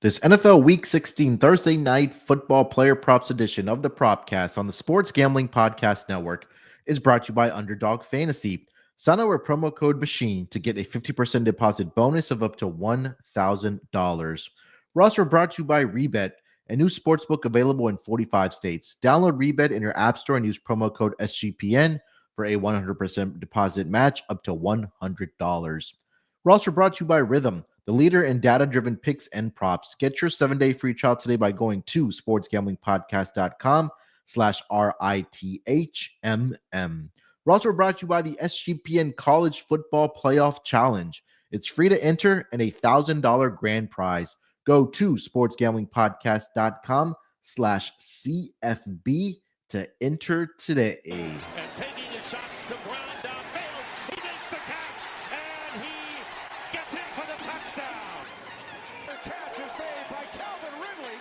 This NFL Week 16 Thursday night football player props edition of the Propcast on the Sports Gambling Podcast Network is brought to you by Underdog Fantasy. Sign up with promo code MACHINE to get a 50% deposit bonus of up to $1,000. We're also brought to you by Rebet, a new sportsbook available in 45 states. Download Rebet in your app store and use promo code SGPN for a 100% deposit match up to $100. We're also brought to you by Rhythm, the leader in data-driven picks and props. Get your 7-day free trial today by going to sportsgamblingpodcast.com/RITHMM. We're also brought to you by the SGPN College Football Playoff Challenge. It's free to enter and a $1,000 grand prize. Go to sportsgamblingpodcast.com/CFB to enter today. And taking a shot to ground downfield. He makes the catch, and he gets in for the touchdown. The catch is made by Calvin Ridley.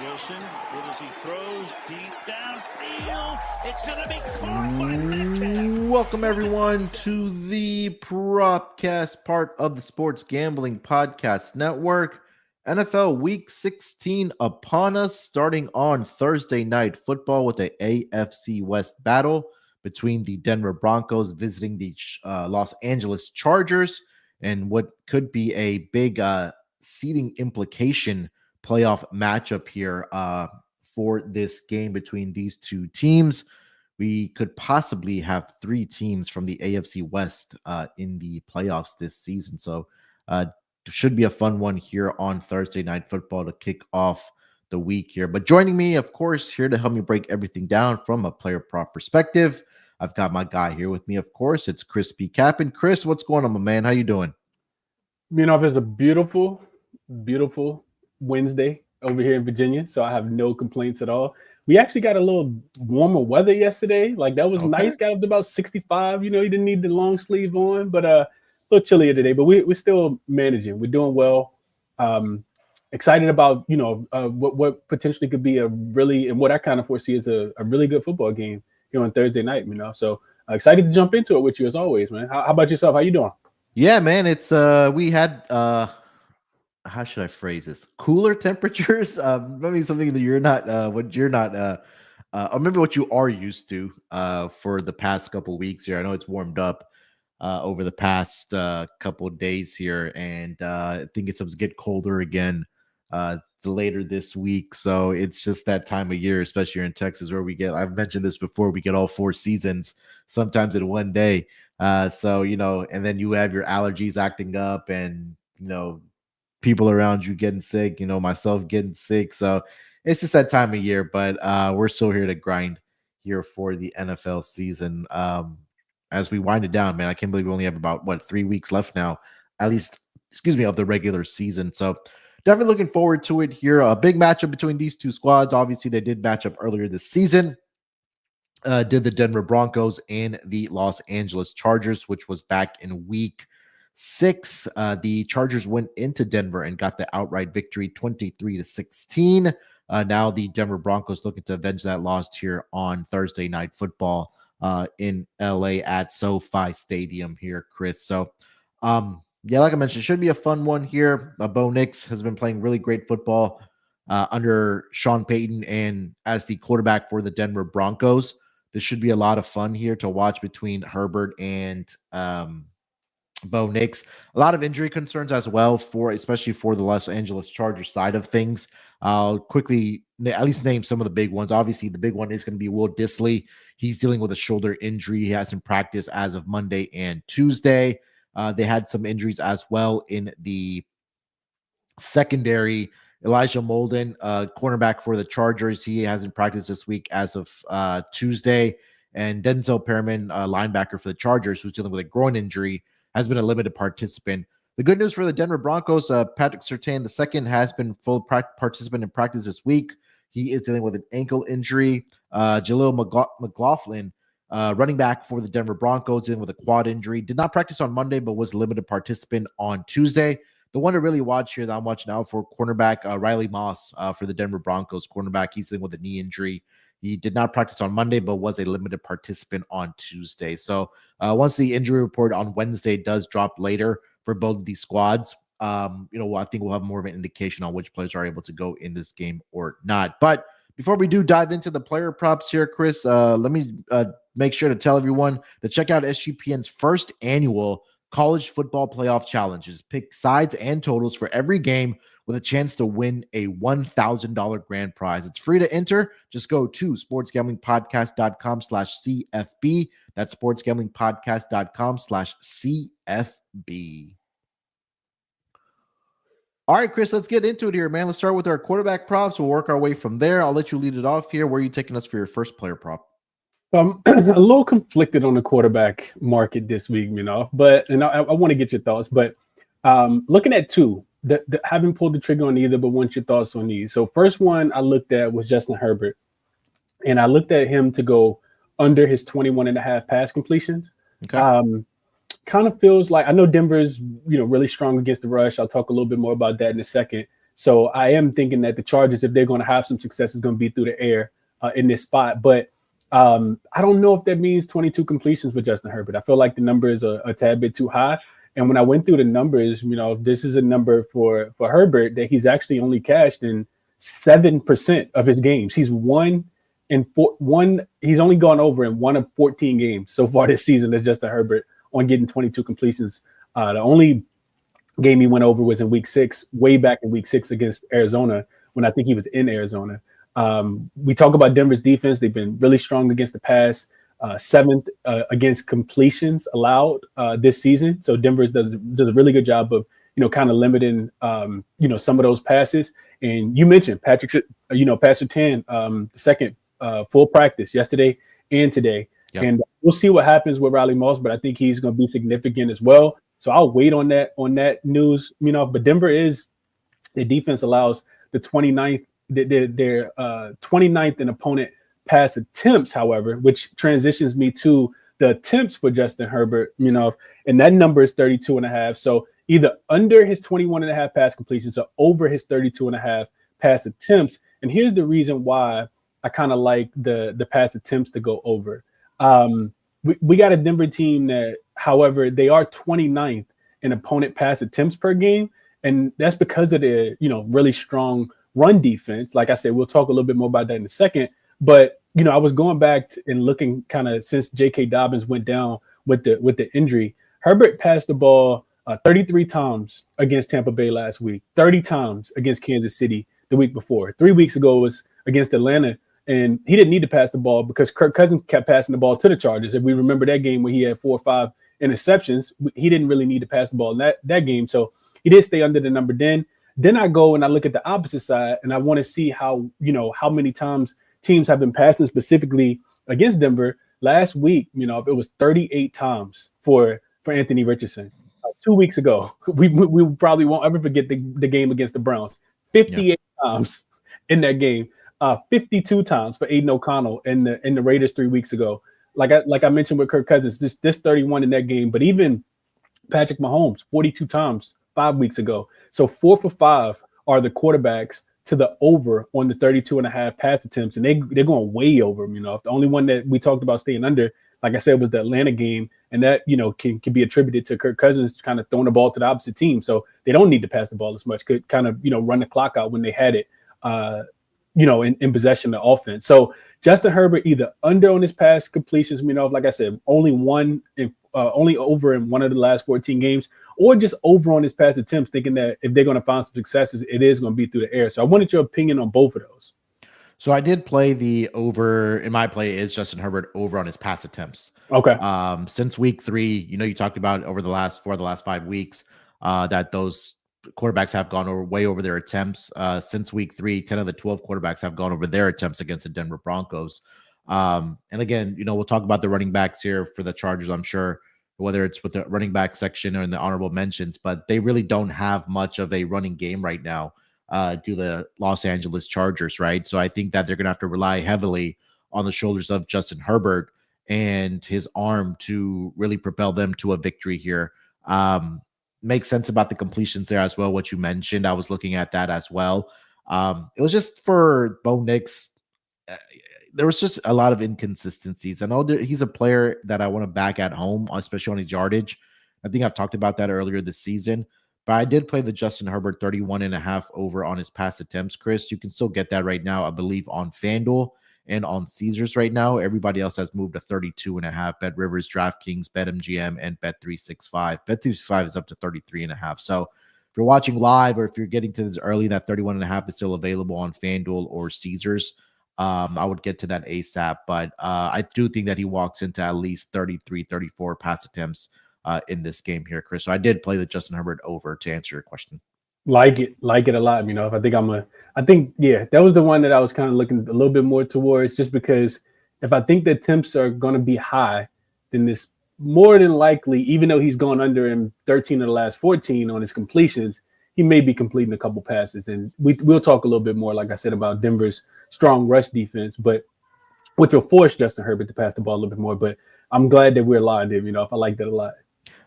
Wilson, what as he throws deep downfield. It's going to be caught by Metcalf. Welcome, everyone, to the Propcast, part of the Sports Gambling Podcast Network. NFL Week 16 upon us, starting on Thursday Night Football with the AFC West battle between the Denver Broncos visiting the Los Angeles Chargers, and what could be a big seeding implication playoff matchup here for this game between these two teams. We could possibly have three teams from the AFC West in the playoffs this season. So should be a fun one here on Thursday Night Football to kick off the week here. But joining me, of course, here to help me break everything down from a player prop perspective, I've got my guy here with me, of course. It's ChrisBeCappinn. Chris, what's going on, my man? How you doing? Munaf, it's a beautiful, beautiful Wednesday over here in Virginia, so I have no complaints at all. We actually got a little warmer weather yesterday. Like, that was nice. Got up to about 65. You didn't need the long sleeve on, but a little chillier today, but we're still managing. We're doing well. Excited about, what potentially could be a really, and what I kind of foresee as a really good football game here on Thursday night, So excited to jump into it with you as always, man. How about yourself? How you doing? Yeah, man. It's we had how should I phrase this? Cooler temperatures. Maybe something that you're not or maybe what you are used to for the past couple weeks here. I know it's warmed up over the past couple of days here, and I think it's supposed to get colder again later this week. So it's just that time of year, especially here in Texas, where I've mentioned this before, we get all four seasons sometimes in one day. So, and then you have your allergies acting up and, people around you getting sick, myself getting sick. So it's just that time of year, but we're still here to grind here for the NFL season. As we wind it down, man, I can't believe we only have about 3 weeks left now, at least, of the regular season. So definitely looking forward to it here. A big matchup between these two squads. Obviously, they did match up earlier this season. Did the Denver Broncos and the Los Angeles Chargers, which was back in week 6. The Chargers went into Denver and got the outright victory, 23-16. Now the Denver Broncos looking to avenge that loss here on Thursday Night Football in LA at SoFi Stadium here, Chris. So, like I mentioned, should be a fun one here. Bo Nix has been playing really great football under Sean Payton and as the quarterback for the Denver Broncos. This should be a lot of fun here to watch between Herbert and Bo Nix. A lot of injury concerns as well, especially for the Los Angeles Chargers side of things. I'll quickly at least name some of the big ones. Obviously, the big one is going to be Will Dissly. He's dealing with a shoulder injury. He hasn't practiced as of Monday and Tuesday. They had some injuries as well in the secondary. Elijah Molden, cornerback for the Chargers, he hasn't practiced this week as of Tuesday. And Denzel Perriman, linebacker for the Chargers, who's dealing with a groin injury, has been a limited participant. The good news for the Denver Broncos, Patrick Surtain II has been full participant in practice this week. He is dealing with an ankle injury. Jaleel McLaughlin, running back for the Denver Broncos, dealing with a quad injury. Did not practice on Monday, but was a limited participant on Tuesday. The one to really watch here that I'm watching out for, cornerback Riley Moss for the Denver Broncos. Cornerback, he's dealing with a knee injury. He did not practice on Monday, but was a limited participant on Tuesday. So once the injury report on Wednesday does drop later for both of these squads, I think we'll have more of an indication on which players are able to go in this game or not. But before we do dive into the player props here, Chris, let me make sure to tell everyone to check out SGPN's first annual college football playoff challenges. Pick sides and totals for every game with a chance to win a $1,000 grand prize. It's free to enter. Just go to sportsgamblingpodcast.com/CFB. That's sportsgamblingpodcast.com/CFB. All right, Chris, let's get into it here, man. Let's start with our quarterback props. We'll work our way from there. I'll let you lead it off here. Where are you taking us for your first player prop? I'm a little conflicted on the quarterback market this week, but I want to get your thoughts. But looking at two, haven't pulled the trigger on either, but want your thoughts on these. So first one I looked at was Justin Herbert, and I looked at him to go under his 21.5 pass completions. Okay. Kind of feels like, I know Denver's, really strong against the rush. I'll talk a little bit more about that in a second. So I am thinking that the Chargers, if they're going to have some success, is going to be through the air in this spot. But I don't know if that means 22 completions for Justin Herbert. I feel like the number is a tad bit too high. And when I went through the numbers, this is a number for Herbert that he's actually only cashed in 7% of his games. He's he's only gone over in 1 of 14 games so far this season as Justin Herbert on getting 22 completions. The only game he went over was in week 6, way back in week 6 against Arizona, when I think he was in Arizona. We talk about Denver's defense. They've been really strong against the pass, 7th against completions allowed this season. So Denver does a really good job of, kind of limiting, some of those passes. And you mentioned Pastor Tan, second full practice yesterday and today. Yep. And we'll see what happens with Riley Moss, but I think he's going to be significant as well. So I'll wait on that news, but Denver the defense allows the 29th, their 29th in opponent pass attempts, however, which transitions me to the attempts for Justin Herbert, and that number is 32.5. So either under his 21.5 pass completions or over his 32.5 pass attempts. And here's the reason why I kind of like the pass attempts to go over. We got a Denver team that, however, they are 29th in opponent pass attempts per game. And that's because of their, really strong run defense. Like I said, we'll talk a little bit more about that in a second. But, I was going back and looking kind of since J.K. Dobbins went down with the injury. Herbert passed the ball 33 times against Tampa Bay last week, 30 times against Kansas City the week before. 3 weeks ago was against Atlanta. And he didn't need to pass the ball because Kirk Cousins kept passing the ball to the Chargers. If we remember that game where he had 4 or 5 interceptions, he didn't really need to pass the ball in that game. So he did stay under the number. Then I go and I look at the opposite side, and I want to see how many times teams have been passing specifically against Denver. Last week, it was 38 times for Anthony Richardson. 2 weeks ago, we probably won't ever forget the game against the Browns. 58 times in that game. 52 times for Aiden O'Connell in the Raiders 3 weeks ago. Like I mentioned with Kirk Cousins, this 31 in that game. But even Patrick Mahomes, 42 times 5 weeks ago. So 4 for 5 are the quarterbacks to the over on the 32.5 pass attempts, and they're going way over. The only one that we talked about staying under, like I said, was the Atlanta game, and that can be attributed to Kirk Cousins kind of throwing the ball to the opposite team. So they don't need to pass the ball as much. Could kind of run the clock out when they had it. In possession of the offense. So Justin Herbert either under on his pass completions, like I said, only over in 1 of the last 14 games, or just over on his pass attempts, thinking that if they're going to find some successes, it is going to be through the air. So I wanted your opinion on both of those. So I did play the over. In my play is Justin Herbert over on his pass attempts. Okay. Since week 3, you talked about over the last 5 weeks that those quarterbacks have gone way over their attempts. Since week 3, 10 of the 12 quarterbacks have gone over their attempts against the Denver Broncos. And again, we'll talk about the running backs here for the Chargers, I'm sure, whether it's with the running back section or in the honorable mentions, but they really don't have much of a running game right now due to the Los Angeles Chargers, right? So I think that they're going to have to rely heavily on the shoulders of Justin Herbert and his arm to really propel them to a victory here. Makes sense about the completions there as well, what you mentioned. I was looking at that as well. It was just for Bo Nix. There was just a lot of inconsistencies. I know he's a player that I want to back at home, especially on his yardage. I think I've talked about that earlier this season, But I did play the Justin Herbert 31.5 over on his pass attempts, Chris. You can still get that right now, I believe, on FanDuel and on Caesars right now. Everybody else has moved to 32.5. Bet Rivers, DraftKings, BetMGM, and Bet365. Bet365 is up to 33.5. So if you're watching live or if you're getting to this early, that 31.5 is still available on FanDuel or Caesars. I would get to that ASAP, but I do think that he walks into at least 33, 34 pass attempts in this game here, Chris. So I did play the Justin Herbert over to answer your question. Like it a lot. I think, that was the one that I was kind of looking a little bit more towards, just because if I think the attempts are going to be high, then this more than likely, even though he's gone under in 13 of the last 14 on his completions, he may be completing a couple passes. And we'll talk a little bit more, like I said, about Denver's strong rush defense, but which will force Justin Herbert to pass the ball a little bit more. But I'm glad that we're aligned him. I like that a lot.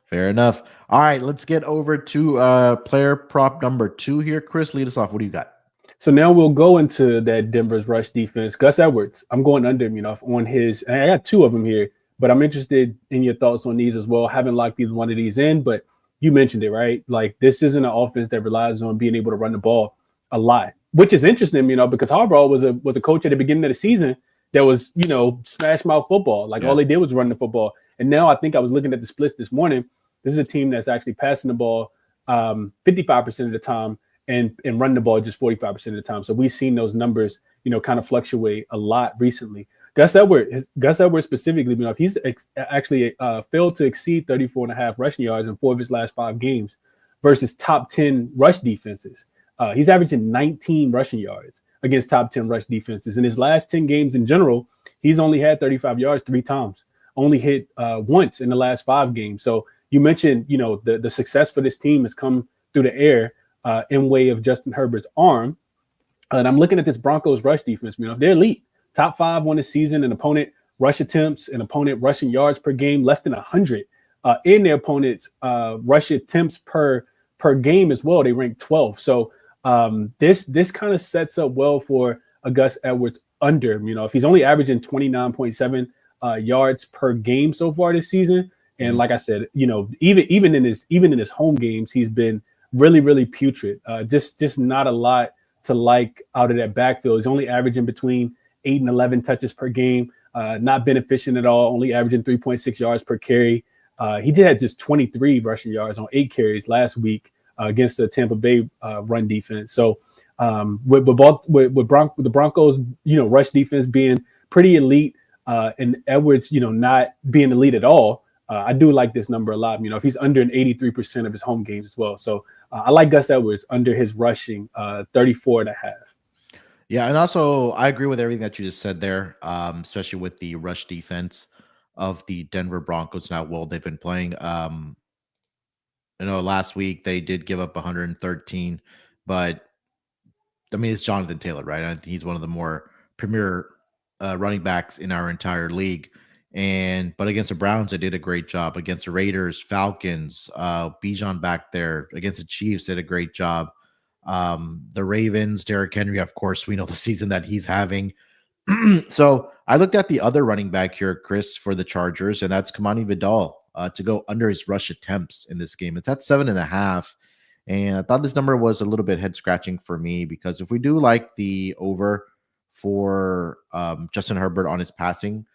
Fair enough. All right, let's get over to player prop number 2 here. Chris, lead us off. What do you got? So now we'll go into that Denver's rush defense. Gus Edwards, I'm going under him, on his, and I got 2 of them here, but I'm interested in your thoughts on these as well. Haven't locked either one of these in, but you mentioned it, right? Like, this isn't an offense that relies on being able to run the ball a lot, which is interesting, because Harbaugh was a coach at the beginning of the season that was, smash mouth football. Like, all they did was run the football. And now I think I was looking at the splits this morning. This is a team that's actually passing the ball 55% of the time and running the ball just 45% of the time. So we've seen those numbers, kind of fluctuate a lot recently. Gus Edwards specifically, if he's actually failed to exceed 34.5 rushing yards in 4 of his last 5 games versus top 10 rush defenses. He's averaging 19 rushing yards against top 10 rush defenses. In his last 10 games in general, he's only had 35 yards 3 times, only hit once in the last 5 games. So you mentioned, the success for this team has come through the air in way of Justin Herbert's arm. And I'm looking at this Broncos rush defense. They're elite. Top 5 on the season in opponent rush attempts and opponent rushing yards per game, less than 100. In their opponent's rush attempts per game as well, they rank 12th. So this kind of sets up well for a Gus Edwards under. If he's only averaging 29.7 yards per game so far this season, and like I said, even in his home games, he's been really, really putrid. Just not a lot to like out of that backfield. He's only averaging between 8 and 11 touches per game, not been efficient at all, only averaging 3.6 yards per carry. He did have just 23 rushing yards on 8 carries last week against the Tampa Bay run defense. So with the Broncos, rush defense being pretty elite and Edwards, not being elite at all, I do like this number a lot. If he's under an 83% of his home games as well. So I like Gus Edwards under his rushing 34.5. Yeah, and also I agree with everything that you just said there, especially with the rush defense of the Denver Broncos. Now, well, they've been playing. Last week they did give up 113, but it's Jonathan Taylor, right? I think he's one of the more premier running backs in our entire league. But against the Browns, they did a great job. Against the Raiders, Falcons, Bijan back there. Against the Chiefs, did a great job. The Ravens, Derrick Henry, of course, we know the season that he's having. So I looked at the other running back here, Chris, for the Chargers, and that's Kamani Vidal to go under his rush attempts in this game. It's at 7.5. And I thought this number was a little bit head scratching for me, because if we do like the over for Justin Herbert on his passing,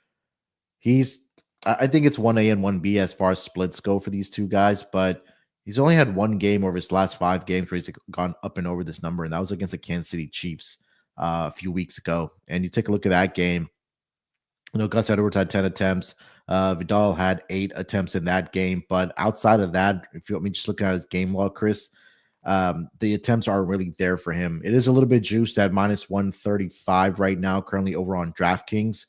I think it's 1A and 1B as far as splits go for these two guys, but he's only had 1 game over his last 5 games where he's gone up and over this number, and that was against the Kansas City Chiefs a few weeks ago. And you take a look at that game, Gus Edwards had 10 attempts. Vidal had 8 attempts in that game, but outside of that, if you want me just looking at his game log, Chris, the attempts are really there for him. It is a little bit juiced at minus 135 right now, currently over on DraftKings,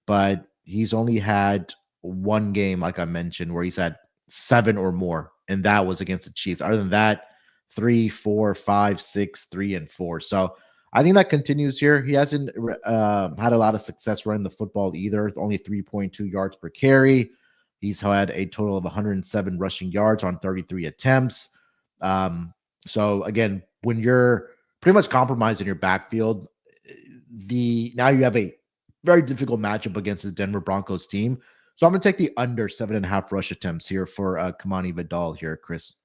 but he's only had 1 game, like I mentioned, where he's had 7 or more, and that was against the Chiefs. Other than that, 3, 4, 5, 6, 3, and 4. So I think that continues here. He hasn't had a lot of success running the football either. Only 3.2 yards per carry. He's had a total of 107 rushing yards on 33 attempts. So again, when you're pretty much compromised in your backfield, now you have a very difficult matchup against this Denver Broncos team. So I'm going to take the under 7.5 rush attempts here for Kamani Vidal here, Chris.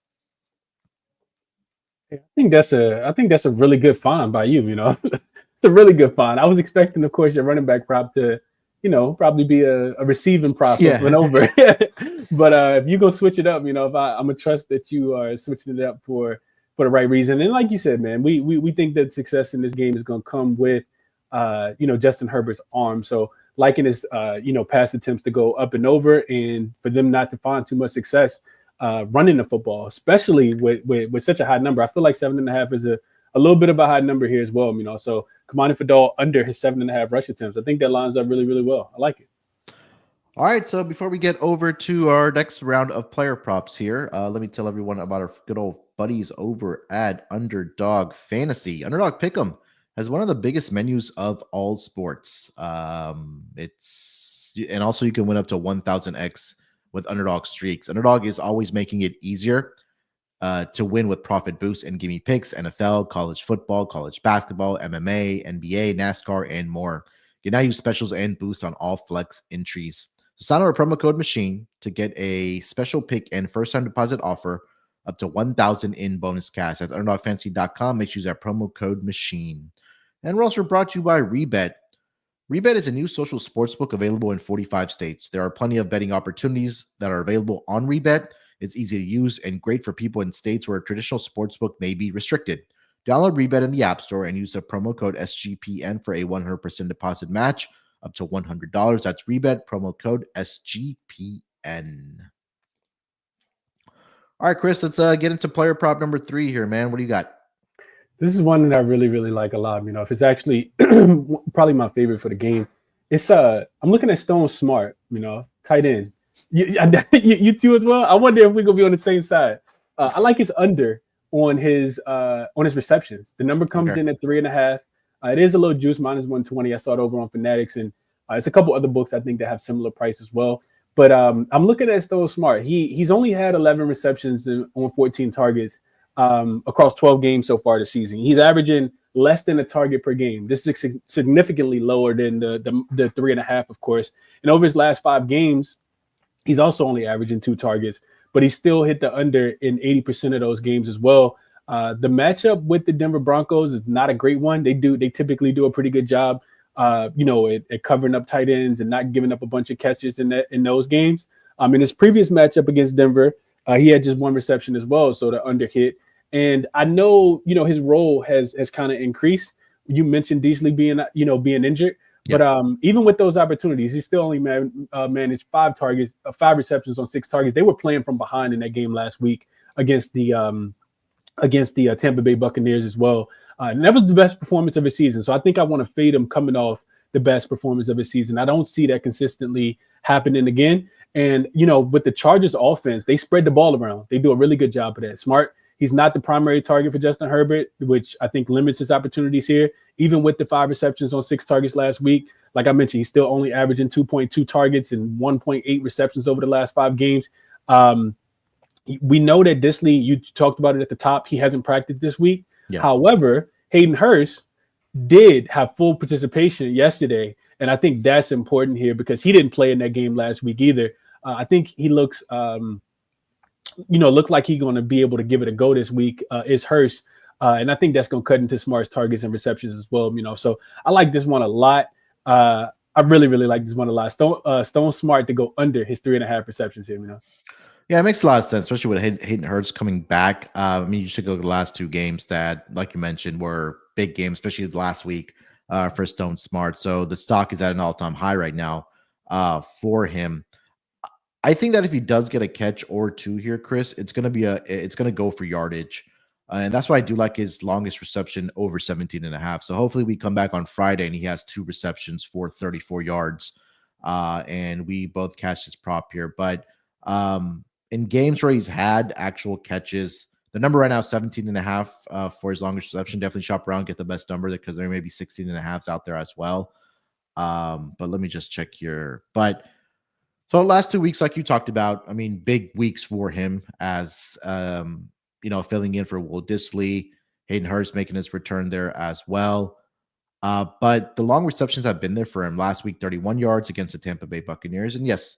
I think that's a really good find by you. It's a really good find. I was expecting, of course, your running back prop to, probably be a receiving prop up and Yeah. over. But if you go switch it up, if I'm gonna trust that you are switching it up for the right reason. And like you said, man, we think that success in this game is gonna come with Justin Herbert's arm. So liking his pass attempts to go up and over, and for them not to find too much success running the football, especially with such a high number. I feel like 7.5 is a little bit of a high number here as well. So Kamani Fadal under his 7.5 rush attempts. I think that lines up really, really well. I like it. All right, so before we get over to our next round of player props here, let me tell everyone about our good old buddies over at Underdog Fantasy. Underdog Pick'em has one of the biggest menus of all sports. And also you can win up to 1,000x with Underdog Streaks. Underdog is always making it easier to win with profit boosts and gimme picks, NFL, college football, college basketball, MMA, NBA, NASCAR, and more. You can now use specials and boosts on all flex entries. So sign up our promo code MACHINE to get a special pick and first-time deposit offer up to 1,000 in bonus cash. That's underdogfantasy.com. Make sure you use our promo code MACHINE. And we're also brought to you by Rebet. Rebet is a new social sportsbook available in 45 states. There are plenty of betting opportunities that are available on Rebet. It's easy to use and great for people in states where a traditional sportsbook may be restricted. Download Rebet in the App Store and use the promo code SGPN for a 100% deposit match up to $100. That's Rebet, promo code SGPN. All right, Chris, let's get into player prop number 3 here, man. What do you got? This is one that I really, really like a lot. If it's actually probably my favorite for the game. It's I'm looking at Stone Smart, tight end. You too as well. I wonder if we're gonna be on the same side. I like his under on his receptions. The number comes in at 3.5. It is a little juice, -120. I saw it over on Fanatics, and it's a couple other books I think that have similar price as well. But I'm looking at Stone Smart. He's only had 11 receptions on 14 targets across 12 games so far this season. He's averaging less than a target per game. This is significantly lower than the 3.5, of course. And over his last 5 games, he's also only averaging 2 targets, but he still hit the under in 80% of those games as well. The matchup with the Denver Broncos is not a great one. They typically do a pretty good job, at covering up tight ends and not giving up a bunch of catches in those games. In his previous matchup against Denver, he had just 1 reception as well, so the under hit. And I know, his role has kind of increased. You mentioned Beasley being injured. Yep. But even with those opportunities, he still only managed 5 receptions on 6 targets. They were playing from behind in that game last week against the Tampa Bay Buccaneers as well. And that was the best performance of his season. So I think I want to fade him coming off the best performance of his season. I don't see that consistently happening again. And, with the Chargers offense, they spread the ball around. They do a really good job of that. Smart. He's not the primary target for Justin Herbert, which I think limits his opportunities here. Even with the 5 receptions on 6 targets last week, like I mentioned, he's still only averaging 2.2 targets and 1.8 receptions over the last 5 games. We know that Disley, you talked about it at the top, he hasn't practiced this week. Yeah. However, Hayden Hurst did have full participation yesterday, and I think that's important here because he didn't play in that game last week either. I think he looks like he's going to be able to give it a go this week, is Hurst. And I think that's going to cut into Smart's targets and receptions as well. So I like this one a lot. I really, really like this one a lot. Stone Smart to go under his 3.5 receptions here, Yeah, it makes a lot of sense, especially with Hayden Hurst coming back. You should go to the last 2 games that, like you mentioned, were big games, especially last week for Stone Smart. So the stock is at an all-time high right now for him. I think that if he does get a catch or 2 here, Chris, it's going to go for yardage. And that's why I do like his longest reception over 17.5. So hopefully we come back on Friday and he has 2 receptions for 34 yards. And we both catch this prop here. But in games where he's had actual catches, the number right now is 17.5 for his longest reception. Definitely shop around, get the best number because there may be 16.5s out there as well. But let me just check here. So the last 2 weeks, like you talked about, big weeks for him as, filling in for Will Disley, Hayden Hurst making his return there as well. But the long receptions have been there for him. Last week, 31 yards against the Tampa Bay Buccaneers. And yes,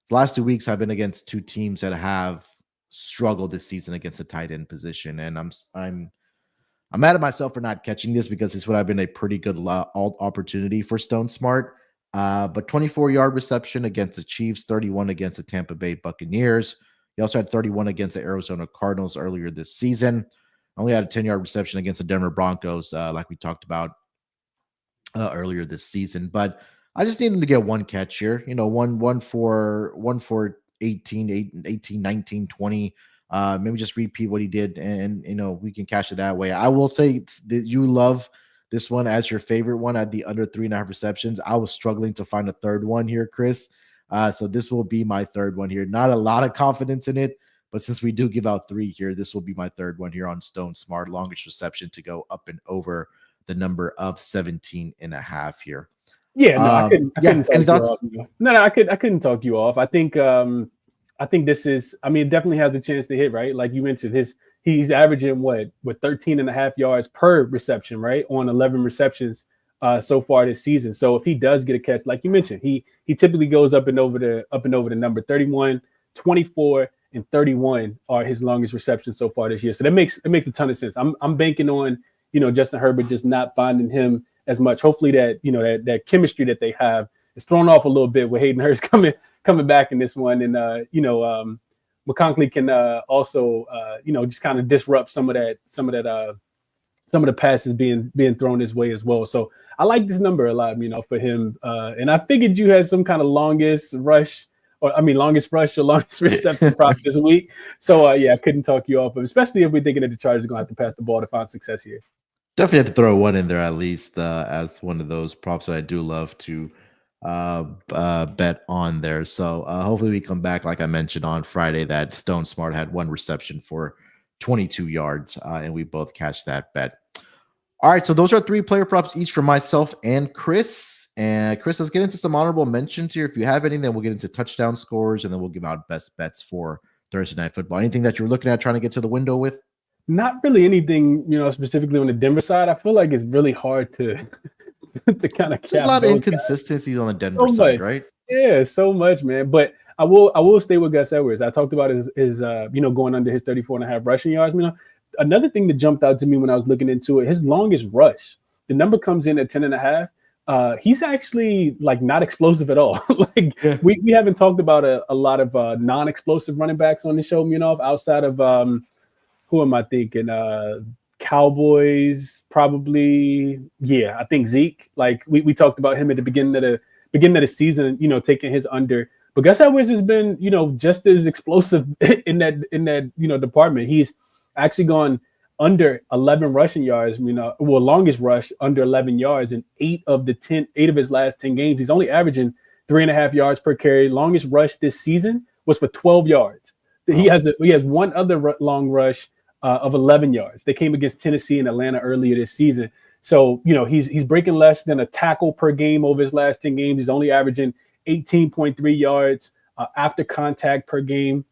the last 2 weeks have been against 2 teams that have struggle this season against the tight end position, and I'm mad at myself for not catching this because this would have been a pretty good opportunity for Stone Smart. But 24-yard reception against the Chiefs, 31 against the Tampa Bay Buccaneers. He also had 31 against the Arizona Cardinals earlier this season. Only had a 10-yard reception against the Denver Broncos, like we talked about earlier this season. But I just need him to get one catch here. One for 18, 19, 20. Maybe just repeat what he did, and we can cash it that way. I will say that you love this one as your favorite one at the under 3.5 receptions. I was struggling to find a third one here, Chris. So this will be my third one here. Not a lot of confidence in it, but since we do give out 3 here, this will be my third one here on Stone Smart, longest reception to go up and over the number of 17.5 here. Yeah, no, I couldn't talk you off. No, I couldn't talk you off. I think this is, it definitely has a chance to hit, right? Like you mentioned, he's averaging what 13.5 yards per reception, right? On 11 receptions so far this season. So if he does get a catch, like you mentioned, he typically goes up and over the number 31, 24, and 31 are his longest receptions so far this year. So it makes a ton of sense. I'm banking on, Justin Herbert just not finding him as much. Hopefully that chemistry that they have is thrown off a little bit with Hayden Hurst coming back in this one, and McConkey can also just kind of disrupt some of the passes being thrown his way as well. So I like this number a lot, for him. And I figured you had some kind of longest rush or longest reception prop this week. So I couldn't talk you off of, especially if we're thinking that the Chargers are going to have to pass the ball to find success here. Definitely have to throw one in there at least as one of those props that I do love to bet on there. So hopefully we come back, like I mentioned on Friday, that Stone Smart had one reception for 22 yards, and we both catch that bet. All right, so those are 3 player props each for myself and Chris. And Chris, let's get into some honorable mentions here. If you have any, then we'll get into touchdown scores, and then we'll give out best bets for Thursday Night Football. Anything that you're looking at trying to get to the window with? Not really anything, specifically on the Denver side. I feel like it's really hard to kind of. There's a lot of inconsistencies on the Denver side, right? Yeah, so much, man. But I will stay with Gus Edwards. I talked about his going under his 34.5 rushing yards. Another thing that jumped out to me when I was looking into it, his longest rush, the number comes in at 10.5. He's actually not explosive at all. We haven't talked about a lot of non-explosive running backs on the show, outside of who am I thinking? Cowboys, probably. Yeah, I think Zeke. We talked about him at the beginning of the season, taking his under. But Gus Edwards has been, just as explosive in that department. He's actually gone under 11 rushing yards. Longest rush under 11 yards in 8 of his last 10 games. He's only averaging 3.5 yards per carry. Longest rush this season was for 12 yards. He has one other long rush of 11 yards. They came against Tennessee and Atlanta earlier this season. So, he's breaking less than a tackle per game over his last 10 games. He's only averaging 18.3 yards after contact per game.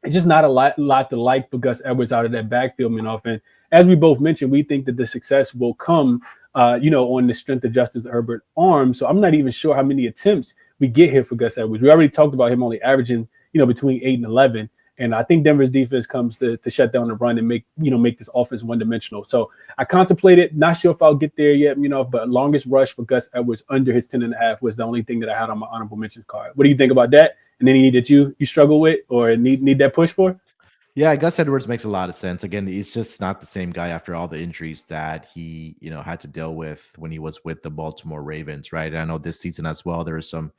It's just not a lot to like for Gus Edwards out of that backfield, And as we both mentioned, we think that the success will come, on the strength of Justin Herbert's arm. So I'm not even sure how many attempts we get here for Gus Edwards. We already talked about him only averaging, between 8 and 11. And I think Denver's defense comes to shut down the run and make this offense one-dimensional. So I contemplated, not sure if I'll get there yet, but longest rush for Gus Edwards under his 10.5 was the only thing that I had on my honorable mentions card. What do you think about that? And any that you struggle with or need that push for? Yeah, Gus Edwards makes a lot of sense. Again, he's just not the same guy after all the injuries that he, had to deal with when he was with the Baltimore Ravens, right? And I know this season as well, there was some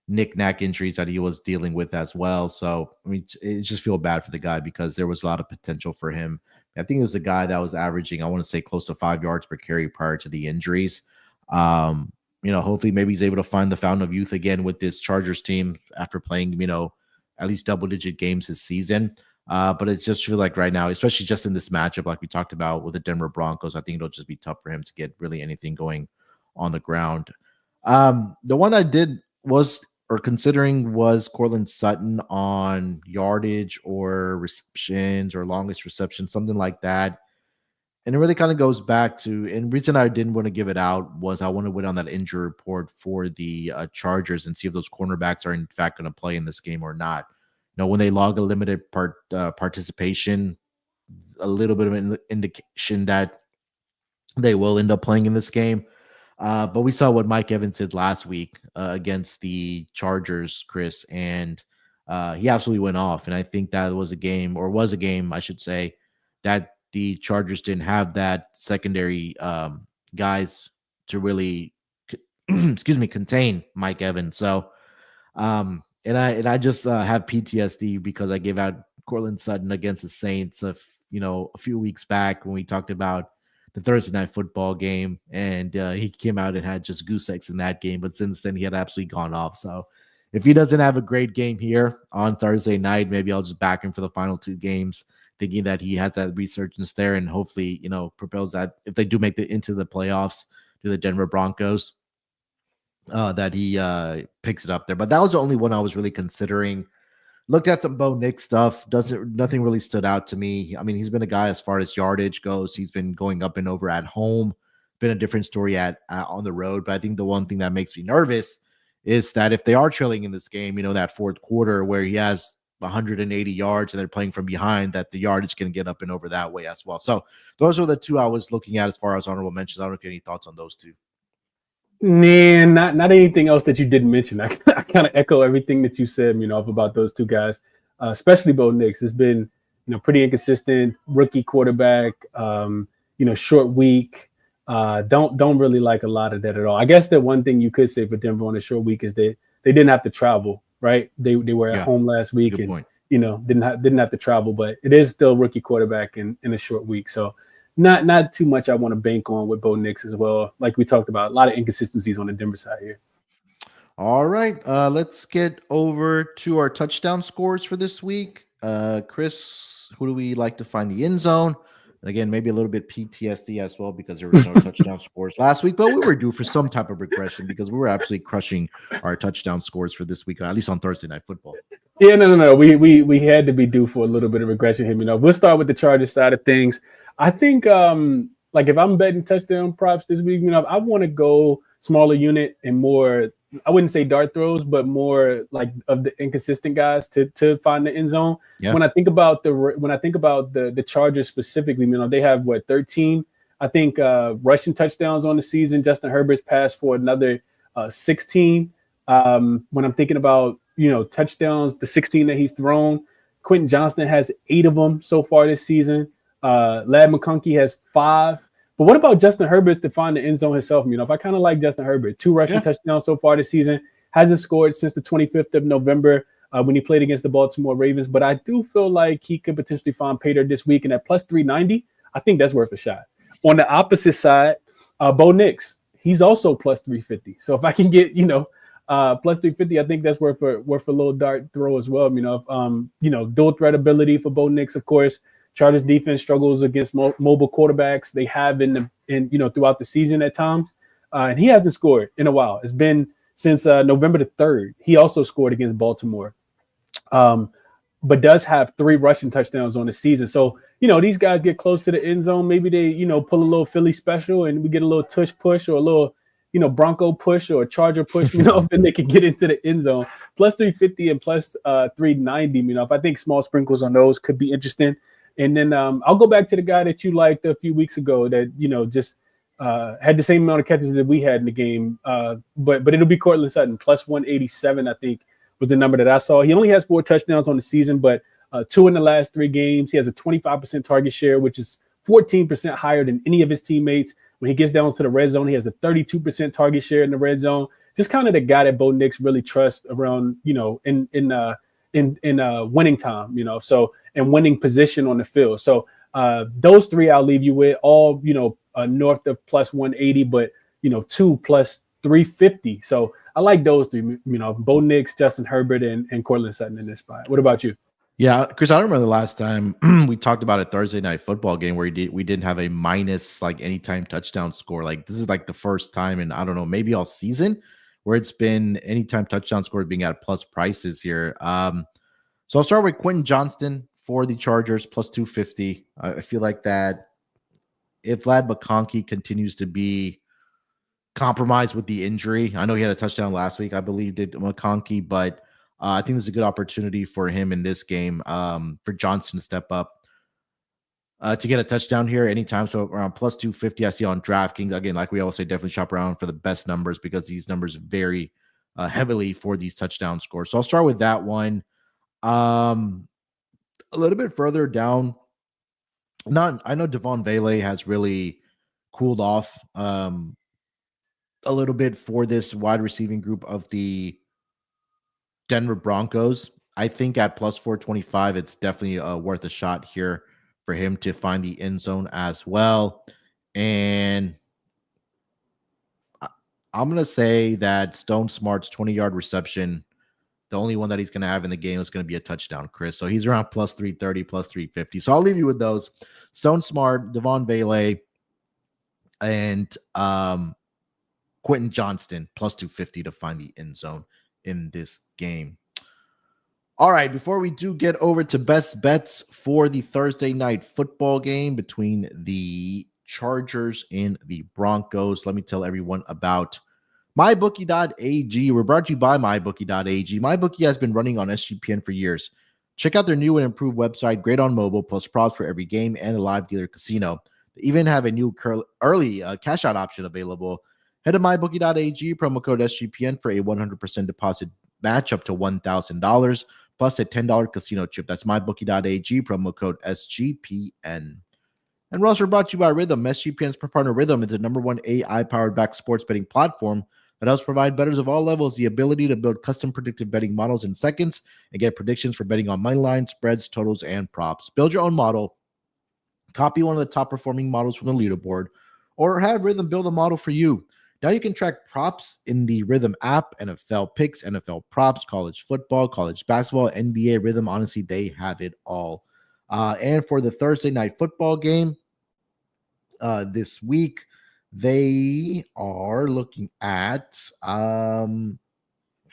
knick-knack injuries that he was dealing with as well. So, it just feel bad for the guy because there was a lot of potential for him. I think it was a guy that was averaging, I want to say, close to 5 yards per carry prior to the injuries. Hopefully maybe he's able to find the fountain of youth again with this Chargers team after playing, at least double-digit games this season. But it just feels like right now, especially just in this matchup, like we talked about with the Denver Broncos, I think it'll just be tough for him to get really anything going on the ground. The one I did was considering was Courtland Sutton on yardage or receptions or longest reception, something like that. And it really kind of goes back to, and the reason I didn't want to give it out was I want to wait on that injury report for the Chargers and see if those cornerbacks are in fact going to play in this game or not. when they log a limited participation, a little bit of an indication that they will end up playing in this game. But we saw what Mike Evans did last week against the Chargers, Chris, and he absolutely went off. And I think that was a game, I should say, that the Chargers didn't have that secondary guys to really, contain Mike Evans. So, and I just have PTSD because I gave out Cortland Sutton against the Saints a few weeks back when we talked about the Thursday night football game, and he came out and had just goose eggs in that game. But since then, he had absolutely gone off. So if he doesn't have a great game here on Thursday night, maybe I'll just back him for the final 2 games, thinking that he has that resurgence there, and hopefully, propels that if they do make it into the playoffs to the Denver Broncos, that he picks it up there. But that was the only one I was really considering. Looked at some Bo Nix stuff. Nothing really stood out to me. I mean, he's been a guy as far as yardage goes. He's been going up and over at home. Been a different story on the road. But I think the one thing that makes me nervous is that if they are trailing in this game, that fourth quarter where he has 180 yards and they're playing from behind, that the yardage can get up and over that way as well. So those are the 2 I was looking at as far as honorable mentions. I don't know if you have any thoughts on those 2. Nah, not anything else that you didn't mention. I kind of echo everything that you said, about those 2 guys, especially Bo Nix. It's been, pretty inconsistent rookie quarterback, short week. Don't really like a lot of that at all. I guess the one thing you could say for Denver on a short week is that they didn't have to travel, right? They were at home last week. Good and point. Didn't have to travel, but it is still rookie quarterback in a short week. So not too much I want to bank on with Bo Nix as well. Like we talked about, a lot of inconsistencies on the Denver side here. All right, let's get over to our touchdown scores for this week. Chris, who do we like to find the end zone? And again, maybe a little bit PTSD as well because there was no touchdown scores last week, but we were due for some type of regression because we were absolutely crushing our touchdown scores for this week, at least on Thursday Night Football. Yeah, no. We had to be due for a little bit of regression here. We'll start with the Chargers side of things. I think if I'm betting touchdown props this week, I want to go smaller unit and more, I wouldn't say dart throws, but more like of the inconsistent guys to find the end zone. Yeah. When I think about the Chargers specifically, they have 13, I think, rushing touchdowns on the season. Justin Herbert's passed for another 16. When I'm thinking about touchdowns, the 16 that he's thrown, Quentin Johnston has 8 of them so far this season. Lad McConkey has 5. But what about Justin Herbert to find the end zone himself? If I kind of like Justin Herbert, 2 rushing touchdowns so far this season, hasn't scored since the 25th of November when he played against the Baltimore Ravens. But I do feel like he could potentially find pay dirt this week, and at plus 390, I think that's worth a shot. On the opposite side, Bo Nix, he's also plus 350. So if I can get plus 350, I think that's worth a little dart throw as well. Dual threat ability for Bo Nix, of course. Chargers defense struggles against mobile quarterbacks. They have throughout the season at times, and he hasn't scored in a while. It's been since November the 3rd. He also scored against Baltimore, but does have 3 rushing touchdowns on the season. So these guys get close to the end zone. Maybe they pull a little Philly special, and we get a little tush push or a little Bronco push or a Charger push. Then they can get into the end zone. Plus 350 and plus 390. If I think small sprinkles on those could be interesting. And then I'll go back to the guy that you liked a few weeks ago that, just had the same amount of catches that we had in the game. But it'll be Courtland Sutton, plus 187, I think, was the number that I saw. He only has 4 touchdowns on the season, but 2 in the last 3 games. He has a 25% target share, which is 14% higher than any of his teammates. When he gets down to the red zone, he has a 32% target share in the red zone. Just kind of the guy that Bo Nix really trusts around, in winning time, so, and winning position on the field. So those 3 I'll leave you with, all north of plus 180, but 2 plus 350. So I like those 3, Bo Nix, Justin Herbert, and Courtland Sutton in this spot. What about you? Yeah, Chris, I don't remember the last time we talked about a Thursday night football game where we didn't have a minus anytime touchdown score. This is the first time in, I don't know, maybe all season where it's been anytime touchdown score being at plus prices here. So I'll start with Quentin Johnston for the Chargers, plus 250. I feel like that if Lad McConkey continues to be compromised with the injury, I know he had a touchdown last week, I believe, did McConkey, but I think there's a good opportunity for him in this game, for Johnson to step up to get a touchdown here anytime. So around plus 250, I see on DraftKings. Again, like we always say, definitely shop around for the best numbers because these numbers vary heavily for these touchdown scores. So I'll start with that one. A little bit further down, I know Devon Vele has really cooled off a little bit for this wide receiving group of the Denver Broncos. I think at plus 425, it's definitely worth a shot here for him to find the end zone as well. And I'm going to say that Stone Smart's 20-yard reception, the only one that he's going to have in the game is going to be a touchdown, Chris. So he's around plus 330, plus 350. So I'll leave you with those. Stone Smart, Devon Vele, and Quentin Johnston, plus 250 to find the end zone in this game. All right, before we do get over to best bets for the Thursday night football game between the Chargers and the Broncos, let me tell everyone about MyBookie.ag. We're brought to you by MyBookie.ag. MyBookie has been running on SGPN for years. Check out their new and improved website, great on mobile, plus props for every game and the live dealer casino. They even have a new early cash out option available. Head to MyBookie.ag, promo code SGPN for a 100% deposit match up to $1,000. Plus a $10 casino chip. That's MyBookie.ag, promo code SGPN. And we're also brought to you by Rhythm. SGPN's partner Rhythm is the #1 AI-powered back sports betting platform that helps provide bettors of all levels the ability to build custom predictive betting models in seconds and get predictions for betting on money lines, spreads, totals, and props. Build your own model, copy one of the top-performing models from the leaderboard, or have Rhythm build a model for you. Now you can track props in the Rhythm app, NFL picks, NFL props, college football, college basketball, NBA. Rhythm, honestly, they have it all. And for the Thursday night football game this week, they are looking at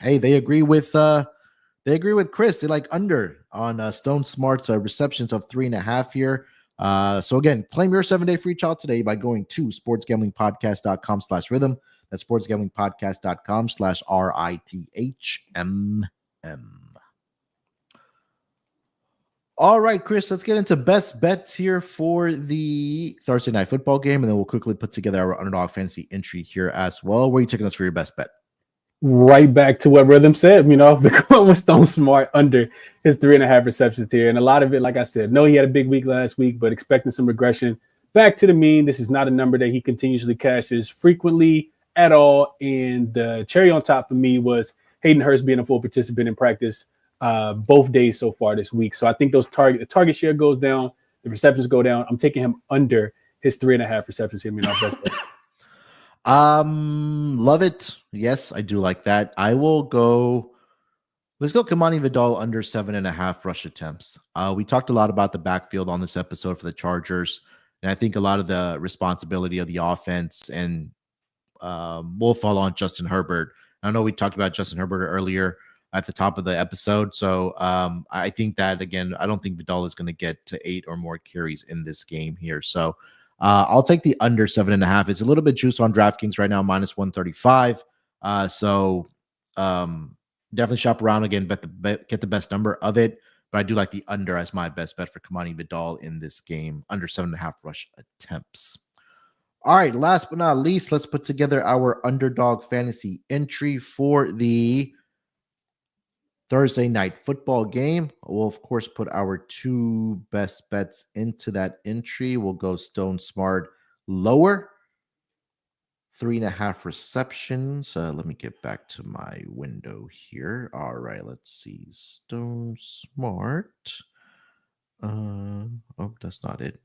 they agree with Chris. They like under on Stone Smart's receptions of 3.5 here. So again, claim your 7-day free trial today by going to sportsgamblingpodcast.com/rhythm. That's sportsgamblingpodcast.com/RITHMM. All right, Chris, let's get into best bets here for the Thursday night football game, and then we'll quickly put together our underdog fantasy entry here as well. Where are you taking us for your best bet? Right back to what Rhythm said, going with Stone Smart under his 3.5 receptions here. And a lot of it, like I said, he had a big week last week, but expecting some regression back to the mean. This is not a number that he continuously cashes frequently at all. And the cherry on top for me was Hayden Hurst being a full participant in practice both days so far this week. So I think the target share goes down, the receptions go down. I'm taking him under his 3.5 receptions here. Best bet. Love it. Yes, I do like that. I will go. Let's go Kamani Vidal under 7.5 rush attempts. We talked a lot about the backfield on this episode for the Chargers, and I think a lot of the responsibility of the offense and will fall on Justin Herbert. I know we talked about Justin Herbert earlier at the top of the episode, so I think that again, I don't think Vidal is going to get to 8 or more carries in this game here. So. I'll take the under 7.5. It's a little bit juice on DraftKings right now, minus 135. So definitely shop around again, get the best number of it. But I do like the under as my best bet for Kamani Vidal in this game, under 7.5 rush attempts. All right, last but not least, let's put together our underdog fantasy entry for the Thursday night football game. We'll, of course, put our 2 best bets into that entry. We'll go Stone Smart lower, 3.5 receptions. Let me get back to my window here. All right, let's see. Stone Smart. Oh, that's not it.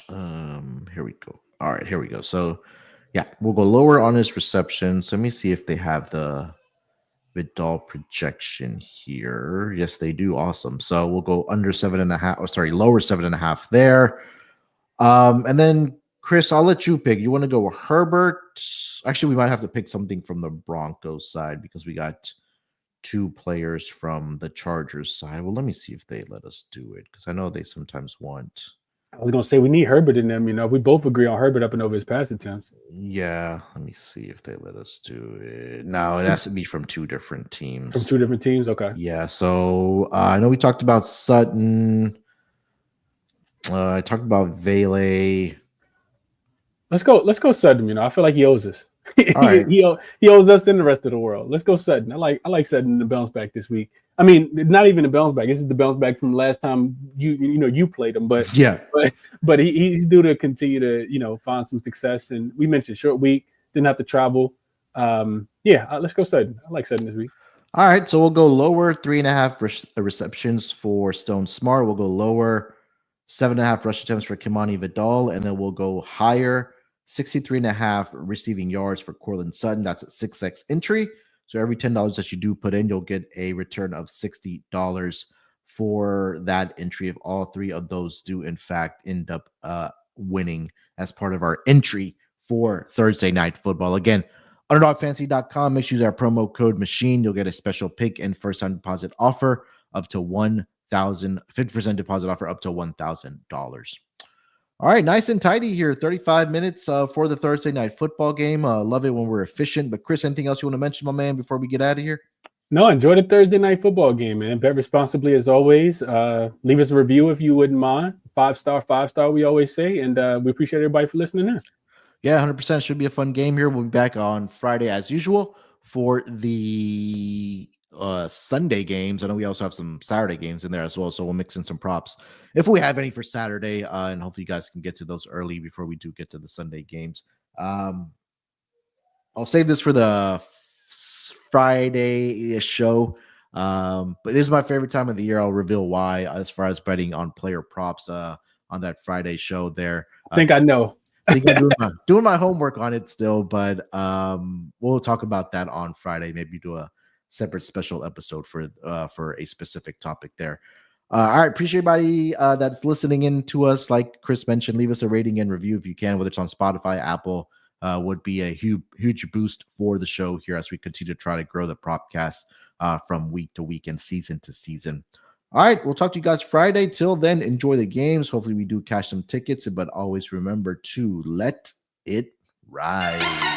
Here we go. All right, here we go. So, yeah, we'll go lower on his receptions. Let me see if they have the Vidal projection here. Yes, they do. Awesome. So we'll go under 7.5. Lower 7.5 there. And then Chris, I'll let you pick. You want to go Herbert? Actually, we might have to pick something from the Broncos side because we got 2 players from the Chargers side. Well, let me see if they let us do it because I know they sometimes want I was gonna say we need Herbert in them. You know, we both agree on Herbert up and over his pass attempts. Yeah, let me see if they let us do it. No, it has to be from two different teams. From two different teams. Okay. Yeah, so I know we talked about Sutton. I talked about Vele. Let's go Sutton. You know, I feel like he owes us. All right. he owes us and the rest of the world. Let's go Sutton. I like Sutton in the bounce back this week. I mean, not even the bounce back. This is the bounce back from last time you played him. But Yeah, but he's due to continue to find some success. And we mentioned short week, didn't have to travel. Let's go Sutton. I like Sutton this week. All right, so we'll go lower 3.5 receptions for Stone Smart. We'll go lower 7.5 rush attempts for Kimani Vidal, and then we'll go higher 63.5 receiving yards for Cortland Sutton. That's a 6x entry. So every $10 that you do put in, you'll get a return of $60 for that entry. If all three of those do in fact end up winning as part of our entry for Thursday Night Football. Again, UnderdogFantasy.com. Make sure you use our promo code MACHINE. You'll get a special pick and first-time deposit offer up to $1,000, 50% deposit offer up to $1,000. All right, nice and tidy here. 35 minutes for the Thursday Night Football game. Love it when we're efficient. But Chris, anything else you want to mention, my man, before we get out of here? No, enjoy the Thursday Night Football game, man. Bet responsibly as always. Leave us a review if you wouldn't mind. 5-star, we always say. And we appreciate everybody for listening in. Yeah, 100%. Should be a fun game here. We'll be back on Friday as usual for the Sunday games. I know we also have some Saturday games in there as well, so we'll mix in some props if we have any for Saturday, and hopefully you guys can get to those early before we do get to the Sunday games. I'll save this for the Friday show, but it is my favorite time of the year. I'll reveal why as far as betting on player props on that Friday show there. I think I know. I think I'm doing my homework on it still, but we'll talk about that on Friday. Maybe do a separate special episode for a specific topic there. All right, appreciate everybody that's listening in to us. Like Chris mentioned, leave us a rating and review if you can, whether it's on Spotify, Apple. Would be a huge boost for the show here as we continue to try to grow the Propcast from week to week and season to season. All right, we'll talk to you guys Friday. Till then, enjoy the games. Hopefully we do cash some tickets, but always remember to let it ride.